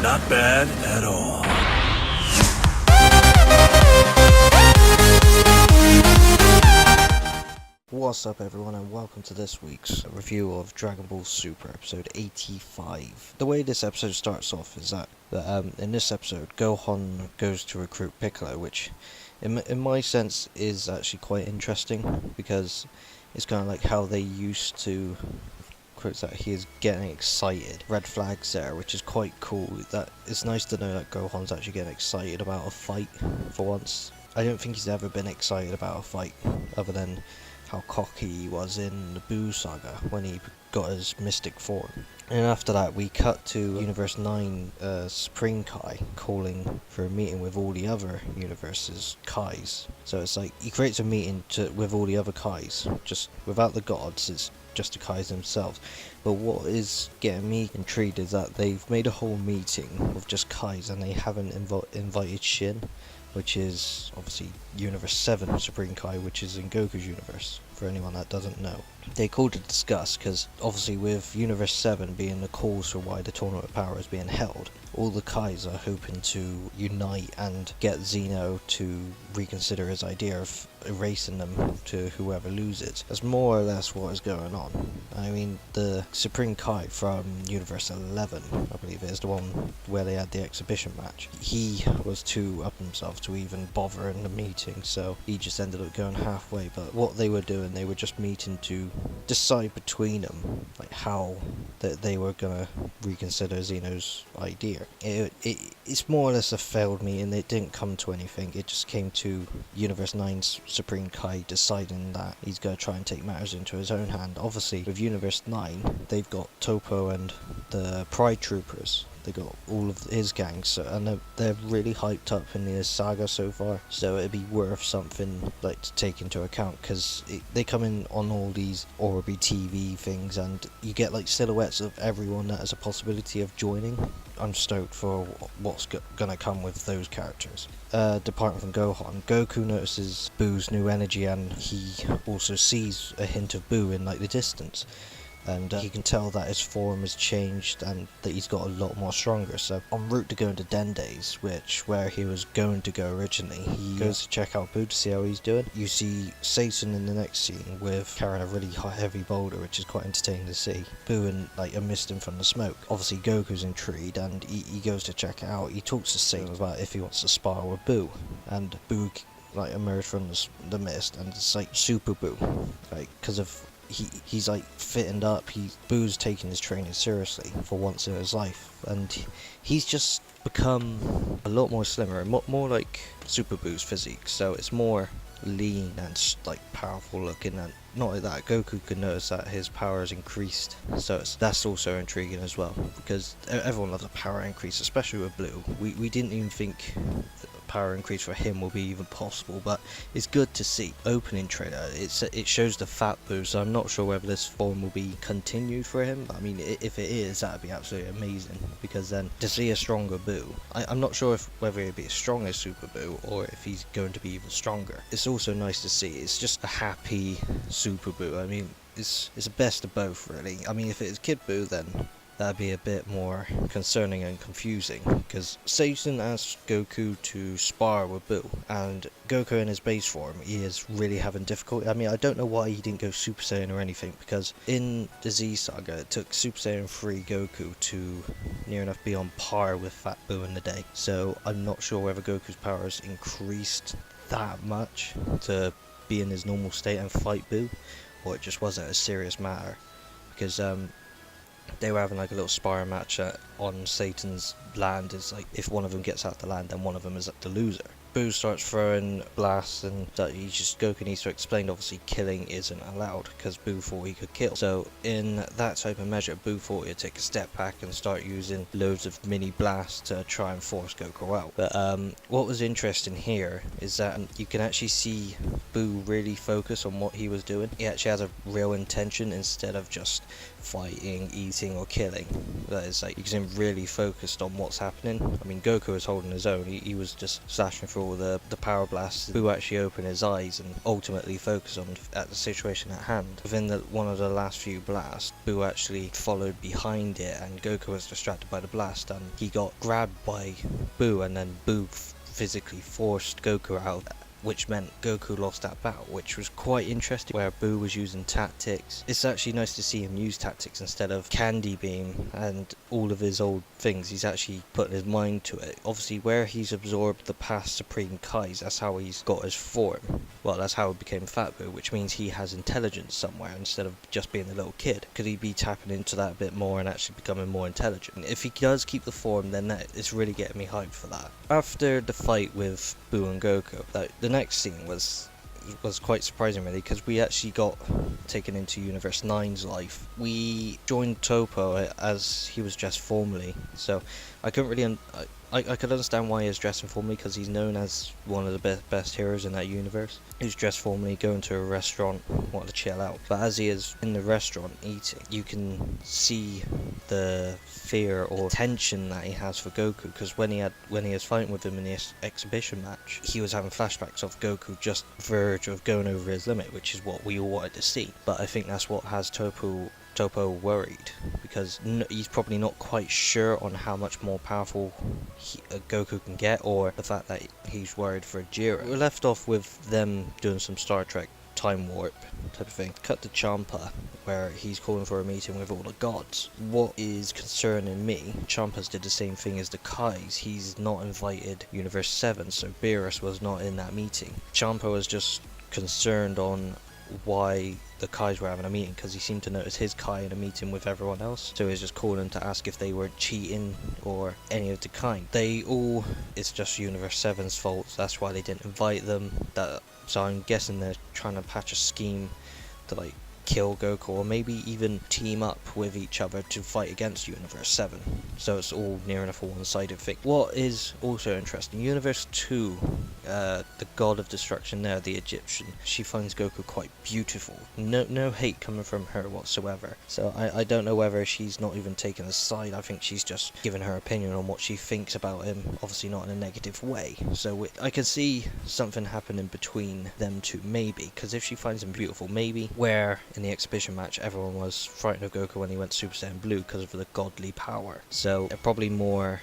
Not bad at all. What's up everyone, and welcome to this week's review of Dragon Ball Super episode 85. The way this episode starts off is that in this episode Gohan goes to recruit Piccolo, which in my sense is actually quite interesting, because it's kind of like how they used to quote that he is getting excited. Red flags there, which is quite cool. That it's nice to know that Gohan's actually getting excited about a fight for once. I don't think he's ever been excited about a fight other than how cocky he was in the Buu saga when he got his mystic form. And after that we cut to Universe 9 Supreme Kai calling for a meeting with all the other universes Kais. So it's like he creates a meeting with all the other Kais, just without the gods, it's just the Kais themselves. But what is getting me intrigued is that they've made a whole meeting with just Kais and they haven't invited Shin, which is obviously Universe 7 Supreme Kai, which is in Goku's universe, for anyone that doesn't know. They called to discuss, because obviously with Universe 7 being the cause for why the Tournament of Power is being held, all the Kais are hoping to unite and get Zeno to reconsider his idea of erasing them to whoever loses. That's more or less what is going on. I mean, the Supreme Kai from Universe 11, I believe it is, the one where they had the exhibition match, he was too up himself to even bother in the meeting, so he just ended up going halfway. But what they were doing, they were just meeting to decide between them, like how they were gonna reconsider Zeno's idea. It's more or less a failed meeting. It didn't come to anything. It just came to Universe 9's Supreme Kai deciding that he's gonna try and take matters into his own hand. Obviously with Universe 9 they've got Topo and the Pride Troopers. They got all of his gangs, and they're really hyped up in the saga so far, so it'd be worth something like to take into account, because they come in on all these Orbi TV things and you get like silhouettes of everyone that has a possibility of joining. I'm stoked for what's gonna come with those characters. Departing from Gohan, Goku notices Buu's new energy and he also sees a hint of Buu in like the distance. And he can tell that his form has changed and that he's got a lot more stronger. So en route to going to Denday's, where he was going to go originally, he goes to check out Buu to see how he's doing. You see Satan in the next scene carrying a really heavy boulder, which is quite entertaining to see. Buu and like amidst him from the smoke. Obviously Goku's intrigued and he goes to check it out. He talks to Satan about if he wants to spar with Buu, and Buu like emerged from the mist, and it's like Super Buu, like because of he's like fitting up. Buu's taking his training seriously for once in his life, and he's just become a lot more slimmer and more like Super Buu's physique. So it's more lean and like powerful looking, and not like that, Goku can notice that his power has increased, so that's also intriguing as well, because everyone loves a power increase, especially with Blue. We didn't even think power increase for him will be even possible, but it's good to see. Opening trailer, it shows the fat Buu, so I'm not sure whether this form will be continued for him. I mean, if it is, that'd be absolutely amazing, because then to see a stronger Buu, I'm not sure whether it'd be as strong as Super Buu or if he's going to be even stronger. It's also nice to see. It's just a happy Super Buu. I mean, it's the best of both, really. I mean, if it is Kid Buu, then that'd be a bit more concerning and confusing, because Satan asked Goku to spar with Buu, and Goku in his base form, he is really having difficulty. I mean, I don't know why he didn't go Super Saiyan or anything, because in the Z saga it took Super Saiyan 3 Goku to near enough be on par with Fat Buu in the day, so I'm not sure whether Goku's power has increased that much to be in his normal state and fight Buu, or it just wasn't a serious matter, because they were having like a little sparring match on Satan's land. It's like if one of them gets out the land, then one of them is the loser. Buu starts throwing blasts, and Goku needs to explain, obviously killing isn't allowed, because Buu thought he could kill. So in that type of measure, Buu thought he'd take a step back and start using loads of mini blasts to try and force Goku out. But what was interesting here is that you can actually see Buu really focus on what he was doing. He actually has a real intention instead of just fighting, eating, or killing. That is, like, you can see him really focused on what's happening. I mean, Goku was holding his own. He was just slashing through all the power blasts. Boo actually opened his eyes and ultimately focused on at the situation at hand. Within one of the last few blasts, Boo actually followed behind it, and Goku was distracted by the blast, and he got grabbed by Boo, and then Boo physically forced Goku out, which meant Goku lost that battle, which was quite interesting, where Boo was using tactics. It's actually nice to see him use tactics instead of Candy Beam and all of his old things. He's actually putting his mind to it. Obviously, where he's absorbed the past Supreme Kais, that's how he's got his form. Well, that's how he became Fat Boo, which means he has intelligence somewhere instead of just being a little kid. Could he be tapping into that a bit more and actually becoming more intelligent? If he does keep the form, then it's really getting me hyped for that. After the fight with Boo and Goku, the next scene was quite surprising, really, because we actually got taken into Universe 9's life. We joined Topo as he was dressed formally, so I couldn't really I could understand why he's dressing formally, because he's known as one of the best heroes in that universe. He's dressed formally, going to a restaurant, wanting to chill out. But as he is in the restaurant eating, you can see the fear or tension that he has for Goku, because when he was fighting with him in the exhibition match, he was having flashbacks of Goku just verge of going over his limit, which is what we all wanted to see. But I think that's what has Topo worried, because he's probably not quite sure on how much more powerful Goku can get, or the fact that he's worried for Jiren. We left off with them doing some Star Trek time warp type of thing. Cut to Champa, where he's calling for a meeting with all the gods. What is concerning me, Champa's did the same thing as the Kais. He's not invited Universe 7, so Beerus was not in that meeting. Champa was just concerned on why the Kais were having a meeting, because he seemed to notice his Kai in a meeting with everyone else, so he was just calling to ask if they were cheating or any of the kind. It's just Universe 7's fault, so that's why they didn't invite them. So I'm guessing they're trying to patch a scheme to, like, kill Goku, or maybe even team up with each other to fight against Universe 7. So it's all near enough a one-sided thing. What is also interesting, Universe 2, the god of destruction there, the Egyptian, she finds Goku quite beautiful. No hate coming from her whatsoever. So I don't know whether she's not even taking a side. I think she's just giving her opinion on what she thinks about him, obviously not in a negative way. So I can see something happening between them two, maybe, because if she finds him beautiful, maybe where in the exhibition match everyone was frightened of Goku when he went Super Saiyan Blue because of the godly power, so they're probably more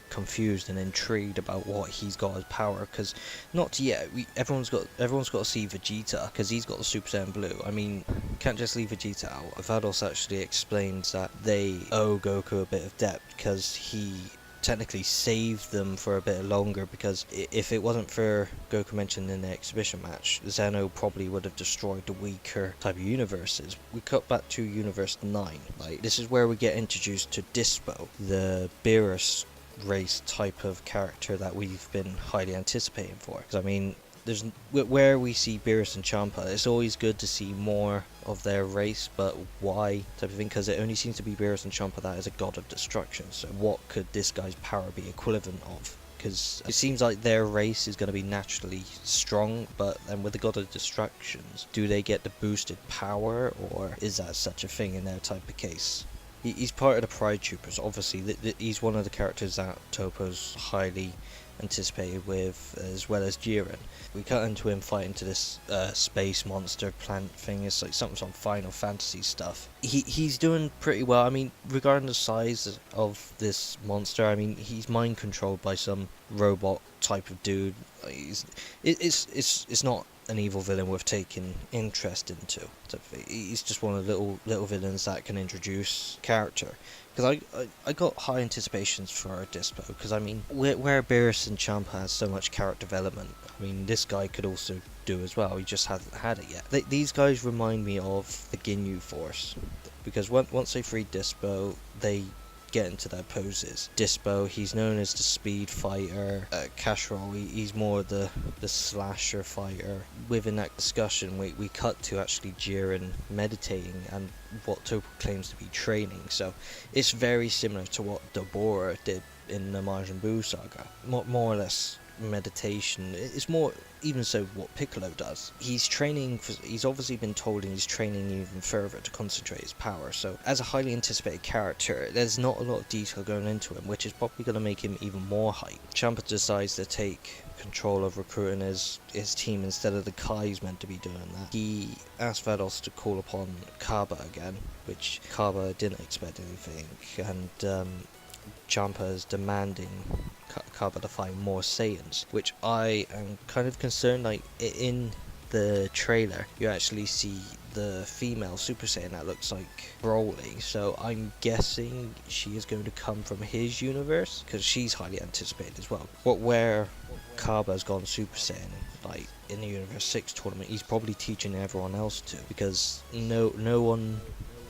confused and intrigued about what he's got as power, because not yet. Everyone's got to see Vegeta, because he's got the Super Saiyan Blue. I mean, can't just leave Vegeta out. Vados actually explains that they owe Goku a bit of debt, because he technically saved them for a bit longer, because if it wasn't for Goku mentioned in the exhibition match, Zeno probably would have destroyed the weaker type of universes. We cut back to Universe 9. Like, this is where we get introduced to Dyspo, the Beerus race type of character that we've been highly anticipating for. Because I mean, where we see Beerus and Champa, it's always good to see more of their race, but why type of thing, because it only seems to be Beerus and Champa that is a god of destruction. So what could this guy's power be equivalent of? Because it seems like their race is going to be naturally strong, but then with the god of destructions, do they get the boosted power, or is that such a thing in their type of case? He's part of the Pride Troopers, obviously. He's one of the characters that Topo's highly anticipated with, as well as Jiren. We cut into him fighting to this space monster plant thing. It's like something on Final Fantasy stuff. He's doing pretty well. I mean, regarding the size of this monster, I mean, he's mind controlled by some robot type of dude. It's not an evil villain worth taking interest into. He's just one of the little villains that can introduce character. Because I got high anticipations for Dyspo, because I mean, where Beerus and Champa has so much character development, I mean, this guy could also do as well. He just hasn't had it yet. These guys remind me of the Ginyu Force, because once they free Dyspo, they get into their poses. Dyspo, he's known as the speed fighter. Cashroll, he's more the slasher fighter. Within that discussion, we cut to actually Jiren meditating and what Topo claims to be training. So it's very similar to what Deborah did in the Majin Buu saga. More or less meditation. It's more even so what Piccolo does. He's training he's obviously been told, and he's training even further to concentrate his power. So as a highly anticipated character, there's not a lot of detail going into him, which is probably going to make him even more hype. Champa decides to take control of recruiting his team instead of the Kai's meant to be doing that. He asked Vados to call upon Kaba again, which Kaba didn't expect anything, and Champa is demanding Kaba to find more Saiyans, which I am kind of concerned. Like, in the trailer, you actually see the female Super Saiyan that looks like Broly, so I'm guessing she is going to come from his universe, because she's highly anticipated as well. Where Kaba's gone Super Saiyan, like in the Universe 6 tournament, he's probably teaching everyone else to, because no one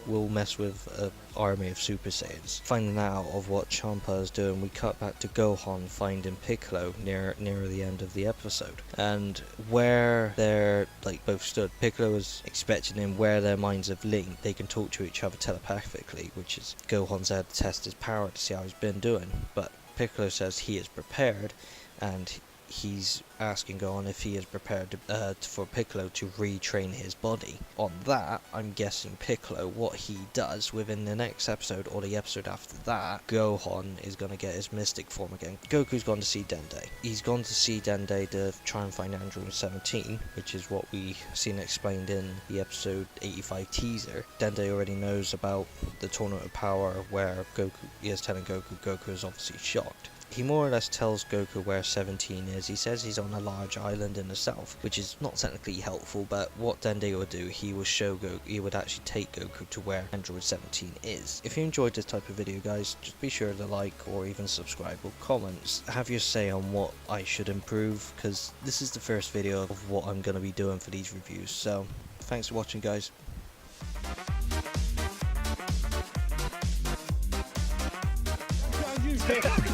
will mess with an army of Super Saiyans. Finding out of what Champa is doing, we cut back to Gohan finding Piccolo near the end of the episode, and where they're like both stood, Piccolo is expecting him where their minds have linked, they can talk to each other telepathically, which is Gohan's had to test his power to see how he's been doing. But Piccolo says he is prepared, and he's asking Gohan if he is prepared for Piccolo to retrain his body. On that, I'm guessing Piccolo, what he does within the next episode or the episode after that, Gohan is going to get his mystic form again. Goku's gone to see Dende. He's gone to see Dende to try and find Android 17, which is what we seen explained in the episode 85 teaser. Dende already knows about the Tournament of Power, where Goku is telling Goku is obviously shocked. He more or less tells Goku where 17 is. He says he's on a large island in the south, which is not technically helpful, but what Dende would do, he would show Goku, he would actually take Goku to where Android 17 is. If you enjoyed this type of video, guys, just be sure to like or even subscribe or comment. Have your say on what I should improve, because this is the first video of what I'm going to be doing for these reviews. So, thanks for watching, guys. Ha ha ha!